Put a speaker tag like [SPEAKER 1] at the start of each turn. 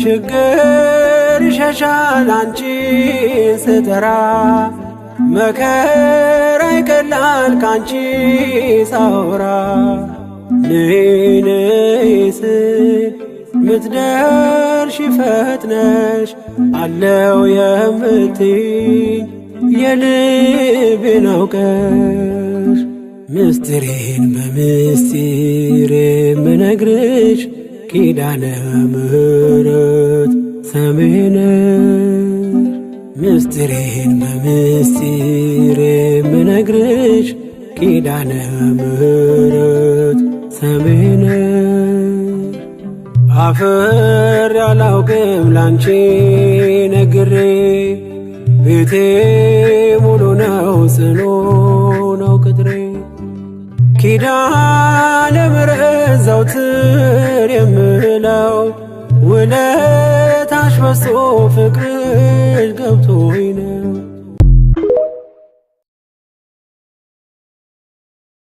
[SPEAKER 1] ችግር ይሸሻል አንቺን ስጠራ መከራ ይቀላል ካንቺ ሳወራ ነይ ነይ ስል ምትደርሺ ፈጥነሽ አለው የምትይኝ የልቤን አውቀሽ ምስጢሬን በምስጢር የምነግርሽ ኪዳነ ምሕረት ሰሚዬ ነሽ። ምስጢሬን በምስጢር የምነግርሽ ኪዳነ ምሕረት ሰሚዬ ነሽ። አፍሬ አላውቅም ላንቺ ነግሬ ቤቴ ሙሉ ነው ጽኑ ነው ቅጥሬ ኪዳነ ምሕረት ዘወትር የምለው ውለታሽ በዝቶ ፍቅርሽ ገብቶኝ ነው።